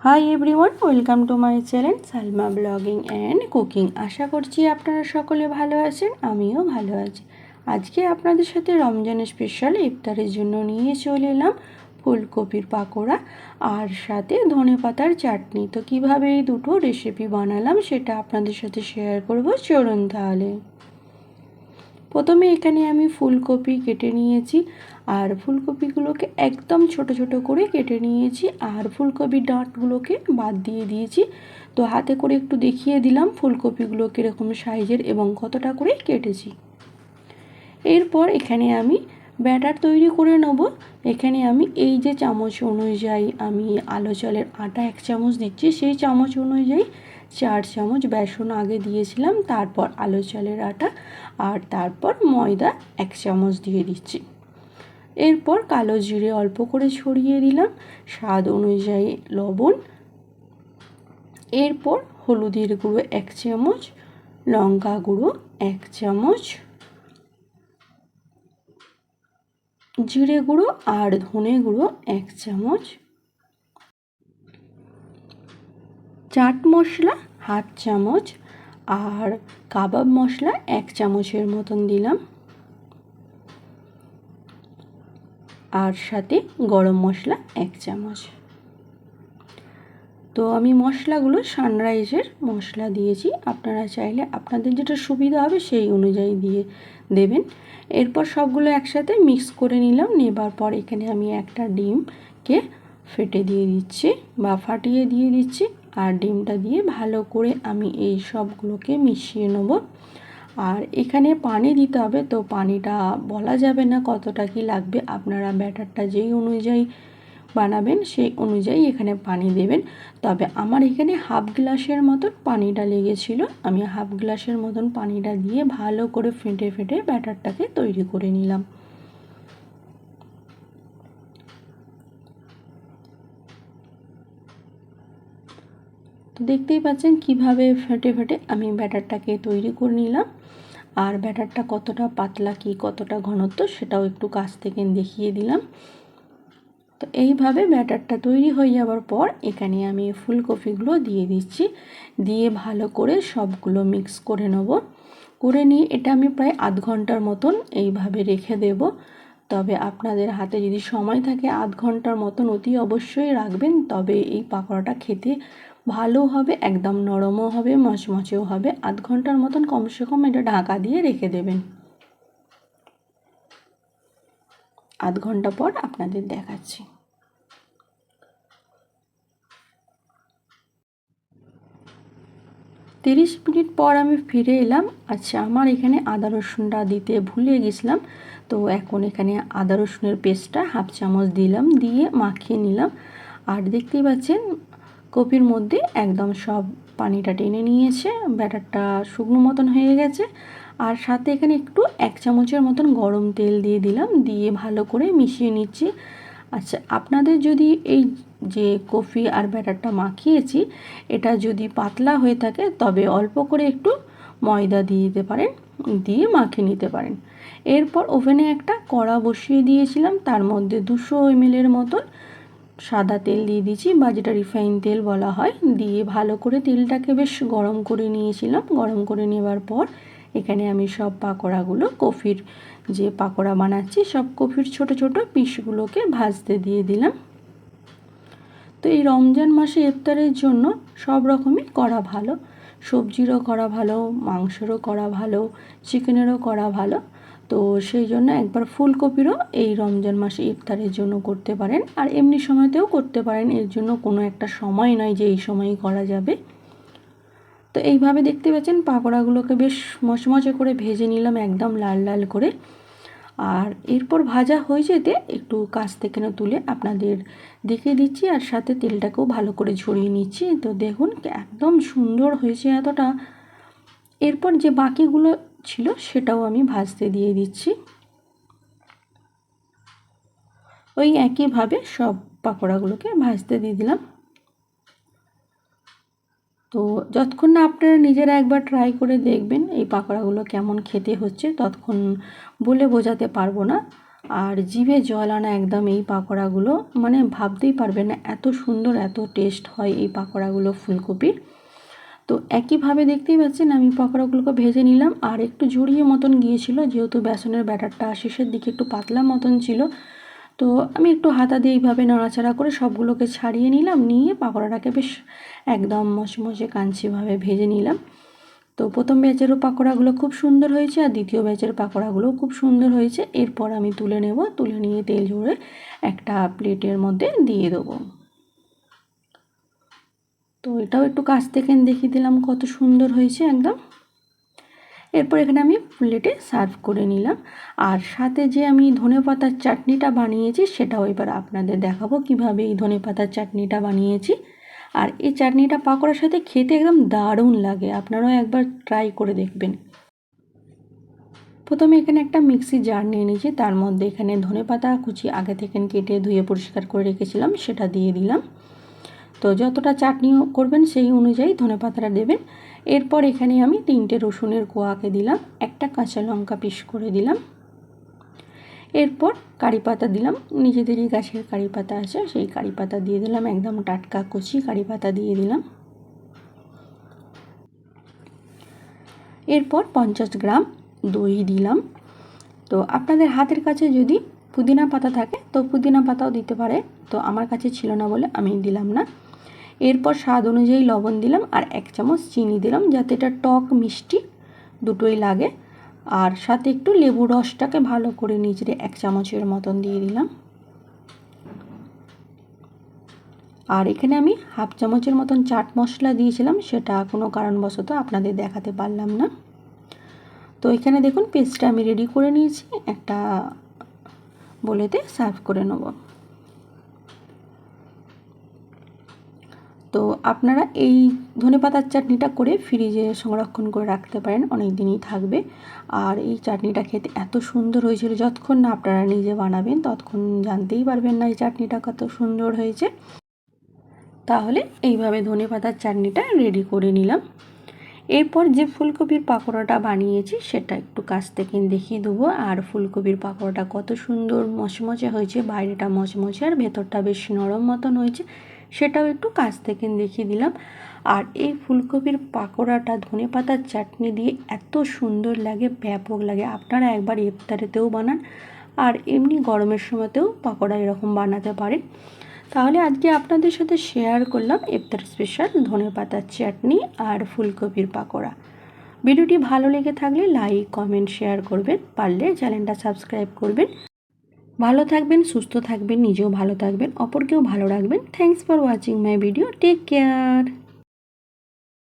High everyone, welcome to my channel Salma blogging and cooking. আশা করছি আপনারা সকলে ভালো আছেন, আমিও ভালো আছি। আজকে আপনাদের সাথে রমজানের স্পেশাল ইফতারের জন্য নিয়ে চলে এলাম ফুলকপির পাকোড়া আর সাথে ধনেপাতার চাটনি। তো কীভাবে এই দুটো রেসিপি বানালাম সেটা আপনাদের সাথে শেয়ার করব, চলুন তাহলে। প্রথমে এখানে আমি ফুলকপি কেটে নিয়েছি আর ফুলকপিগুলোকে একদম ছোট ছোট করে কেটে নিয়েছি আর ফুলকপির ডাঁটগুলোকে বাদ দিয়ে দিয়েছি। তো হাতে করে একটু দেখিয়ে দিলাম ফুলকপিগুলো কীরকম সাইজের এবং কতটা করে কেটেছি। এরপর এখানে আমি ব্যাটার তৈরি করে নেব। এখানে আমি এই যে চামচ অনুযায়ী আমি আলো চালের আটা 1 চামচ দিচ্ছি, সেই চামচ অনুযায়ী 4 চামচ বেসন আগে দিয়েছিলাম, তারপর আলো চালের আটা আর তারপর ময়দা 1 চামচ দিয়ে দিচ্ছি। এরপর কালো জিরে অল্প করে ছড়িয়ে দিলাম, স্বাদ অনুযায়ী লবণ, এরপর হলুদের গুঁড়ো 1 চামচ, লঙ্কা গুঁড়ো 1 চামচ, জিরে গুঁড়ো আর ধনে গুঁড়ো 1 চামচ, চাট মশলা 1/2 চামচ আর কাবাব মশলা 1 চামচের মতন দিলাম আর সাথে গরম মশলা 1 চামচ। তো আমি মশলাগুলো সানরাইজের মশলা দিয়েছি, আপনারা চাইলে আপনাদের যেটা সুবিধা হবে সেই অনুযায়ী দিয়ে দেবেন। এরপর সবগুলো একসাথে মিক্স করে নিলাম। নেবার পর এখানে আমি একটা ডিমকে ফেটে দিয়ে দিচ্ছি বা ফাটিয়ে দিয়ে দিচ্ছি আর ডিমটা দিয়ে ভালো করে আমি এই সবগুলোকে মিশিয়ে নেব। আর এখানে পানি দিতে হবে, তো পানিটা বলা যাবে না কতটা কি লাগবে, আপনারা ব্যাটারটা যেই অনুযায়ী বানাবেন সেই অনুযায়ী এখানে পানি দেবেন। তবে আমার এখানে 1/2 গ্লাসের মতন পানিটা লেগেছিল, আমি 1/2 গ্লাসের মতন পানিটা দিয়ে ভালো করে ফেটে ফেটে ব্যাটারটাকে তৈরি করে নিলাম। তো দেখতেই পাচ্ছেন কিভাবে ফেটে ফেটে আমি ব্যাটারটাকে তৈরি করে নিলাম। আর ব্যাটারটা কতটা পাতলা কি কতটা ঘনত্ব সেটাও একটু কাছ থেকে দেখিয়ে দিলাম। তো এইভাবে ব্যাটারটা তৈরি হয়ে যাওয়ার পর এখানে আমি ফুলকপিগুলো দিয়ে দিচ্ছি, দিয়ে ভালো করে সবগুলো মিক্স করে নেব। করে নিয়ে এটা আমি প্রায় আধ ঘন্টার মতন এইভাবে রেখে দেব। তবে আপনাদের হাতে যদি সময় থাকে আধ ঘন্টার মতন অতি অবশ্যই রাখবেন, তবে এই পাকোড়াটা খেতে ভালো হবে, একদম নরমও হবে, মচমচেও হবে। আধ ঘন্টার মতন কমসে কম এটা ঢাকা দিয়ে রেখে দেবেন। আধ ঘন্টা পর আপনাদের দেখাচ্ছি। 30 মিনিট পর আমি ফিরে এলাম। আচ্ছা, আমার এখানে আদা রসুনটা দিতে ভুলে গেছিলাম, তো এখন এখানে আদা রসুনের পেস্টটা 1/2 চামচ দিলাম, দিয়ে মাখিয়ে নিলাম। আর দেখতেই পাচ্ছেন কপির মধ্যে একদম সব পানিটা টেনে নিয়েছে, ব্যাটারটা শুকনো মতন হয়ে গেছে। আর সাথে এখানে একটু 1 চামচের মতন গরম তেল দিয়ে দিলাম, দিয়ে ভালো করে মিশিয়ে নিচ্ছি। আচ্ছা, আপনাদের যদি এই যে কফি আর ব্যাটারটা মাখিয়েছি এটা যদি পাতলা হয়ে থাকে তবে অল্প করে একটু ময়দা দিয়ে দিতে পারেন, দিয়ে মাখিয়ে নিতে পারেন। এরপর ওভেনে একটা কড়া বসিয়ে দিয়েছিলাম, তার মধ্যে 200 ml মতন সাদা তেল দিয়ে দিয়েছি বা যেটা রিফাইন তেল বলা হয়, দিয়ে ভালো করে তেলটাকে বেশ গরম করে নিয়েছিলাম। গরম করে নেবার পর এখানে আমি সব পাকোড়াগুলো কফির যে পাকোড়া বানাচ্ছি সব কফির ছোট ছোট পিসগুলোকে ভাজতে দিয়ে দিলাম। তো এই রমজান মাসে ইফতারের জন্য সব রকমই করা ভালো, সবজিরও করা ভালো, মাংসেরও করা ভালো, চিকেনেরও করা ভালো। তো সেই জন্য একবার ফুলকপিরও এই রমজান মাসে ইফতারের জন্য করতে পারেন, আর এমনি সময়তেও করতে পারেন, এর জন্য কোনো একটা সময় নয় যে এই সময়ই করা যাবে। তো এইভাবে দেখতে পাচ্ছেন পাকোড়াগুলোকে বেশ মচমচে করে ভেজে নিলাম, একদম লাল লাল করে। আর এরপর ভাজা হয়ে যেতে একটু কাছ থেকে তুলে আপনাদের দেখিয়ে দিচ্ছি আর সাথে তেলটাকেও ভালো করে ঝরিয়ে নিচ্ছি। তো দেখুন একদম সুন্দর হয়েছে এতটা। এরপর যে বাকিগুলো ছিল সেটাও আমি ভাজতে দিয়ে দিচ্ছি। ওই একইভাবে সব পাকোড়াগুলোকে ভাজতে দিয়ে দিলাম। তো যতক্ষণ না আপনারা নিজেরা একবার ট্রাই করে দেখবেন এই পাকোড়াগুলো কেমন খেতে হচ্ছে, ততক্ষণ বলে বোঝাতে পারবো না। আর জিভে জল আনা একদম এই পাকোড়াগুলো, মানে ভাবতেই পারবেন না এত সুন্দর এত টেস্ট হয় এই পাকোড়াগুলো ফুলকপির। তো একইভাবে দেখতেই পাচ্ছেন আমি পাকোড়াগুলোকে ভেজে নিলাম। আর একটু ঝুড়িয়ে মতন গিয়েছিল, যেহেতু বেসনের ব্যাটারটা শেষের দিকে একটু পাতলা মতন ছিল, তো আমি একটু হাতা দিয়ে এইভাবে নাড়াচাড়া করে সবগুলোকে ছাড়িয়ে নিলাম, নিয়ে পাকোড়াটাকে বেশ একদম মচমচে কাঞ্চিভাবে ভেজে নিলাম। তো প্রথম ব্যাচেরও পাকোড়াগুলো খুব সুন্দর হয়েছে, আর দ্বিতীয় ব্যাচের পাকোড়াগুলোও খুব সুন্দর হয়েছে। এরপর আমি তুলে নেব, তুলে নিয়ে তেল ঝরে একটা প্লেটের মধ্যে দিয়ে দেবো। তো এটাও একটু কাছ থেকে দেখিয়ে দিলাম কত সুন্দর হয়েছে একদম। এরপর এখানে আমি প্লেটে সার্ভ করে নিলাম। আর সাথে যে আমি ধনেপাতার চাটনিটা বানিয়েছি সেটাও এবার আপনাদের দেখাবো কিভাবে এই ধনেপাতার চাটনিটা বানিয়েছি। আর এই চাটনিটা পাকোড়ার সাথে খেতে একদম দারুণ লাগে, আপনারাও একবার ট্রাই করে দেখবেন। প্রথমে এখানে একটা মিক্সি জার নিয়ে নিয়েছি, তার মধ্যে এখানে ধনেপাতা কুচি আগে থেকে কেটে ধুয়ে পরিষ্কার করে রেখেছিলাম সেটা দিয়ে দিলাম। তো যতটা চাটনি করবেন সেই অনুযায়ী ধনেপাতাটা দেবেন। এরপর এখানে আমি 3টে রসুনের কোয়াকে দিলাম, একটা কাঁচা লঙ্কা পিস করে দিলাম। এরপর কারি পাতা দিলাম, নিজেদেরই গাছের কারি পাতা আছে সেই কারি পাতা দিয়ে দিলাম, একদম টাটকা কচি কারি পাতা দিয়ে দিলাম। এরপর 50 গ্রাম দই দিলাম। তো আপনাদের হাতের কাছে যদি পুদিনা পাতা থাকে তো পুদিনা পাতাও দিতে পারে, তো আমার কাছে ছিল না বলে আমি দিলাম না। এরপর স্বাদ অনুযায়ী লবণ দিলাম, আর 1 চামচ চিনি দিলাম, যাতে এটা টক মিষ্টি দুটোই লাগে। আর সাথে একটু লেবু রসটাকে ভালো করে নিচড়ে 1 চামচের মতন দিয়ে দিলাম। আর এখানে আমি হাফ চামচের মতন চাট মশলা দিয়েছিলাম, সেটা কোনো কারণবশত আপনাদের দেখাতে পারলাম না। তো এখানে দেখুন পেস্টটা আমি রেডি করে নিয়েছি, একটা বলেতে সার্ভ করে নেব। তো আপনারা এই ধনেপাতার চাটনিটা করে ফ্রিজে সংরক্ষণ করে রাখতে পারেন, অনেক দিনই থাকবে। আর এই চাটনিটা খেতে এত সুন্দর হয়েছিল, যতক্ষণ না আপনারা নিজে বানাবেন ততক্ষণ জানতেই পারবেন না এই চাটনিটা কত সুন্দর হয়েছে। তাহলে এইভাবে ধনেপাতার চাটনিটা রেডি করে নিলাম। এরপর যে ফুলকপির পাকোড়াটা বানিয়েছি সেটা একটু কাছ থেকে দেখিয়ে দেবো। আর ফুলকপির পাকোড়াটা কত সুন্দর মচমচে হয়েছে, বাইরেটা মচমচে আর ভেতরটা বেশ নরম মতন হয়েছে, সেটাও একটু কাছ থেকে দেখিয়ে দিলাম। আর এই ফুলকপির পাকোড়াটা ধনেপাতার চাটনি দিয়ে এত সুন্দর লাগে, ব্যাপক লাগে। আপনারা একবার ইফতারেতেও বানান, আর এমনি গরমের সময়তেও পাকোড়া এরকম বানাতে পারেন। তাহলে আজকে আপনাদের সাথে শেয়ার করলাম ইফতার স্পেশাল ধনেপাতার চাটনি আর ফুলকপির পাকোড়া। ভিডিওটি ভালো লেগে থাকলে লাইক কমেন্ট শেয়ার করবেন, পারলে চ্যানেলটা সাবস্ক্রাইব করবেন। ভালো থাকবেন, সুস্থ থাকবেন, নিজেও ভালো থাকবেন, অপরকেও ভালো রাখবেন। Thanks for watching my video, take care.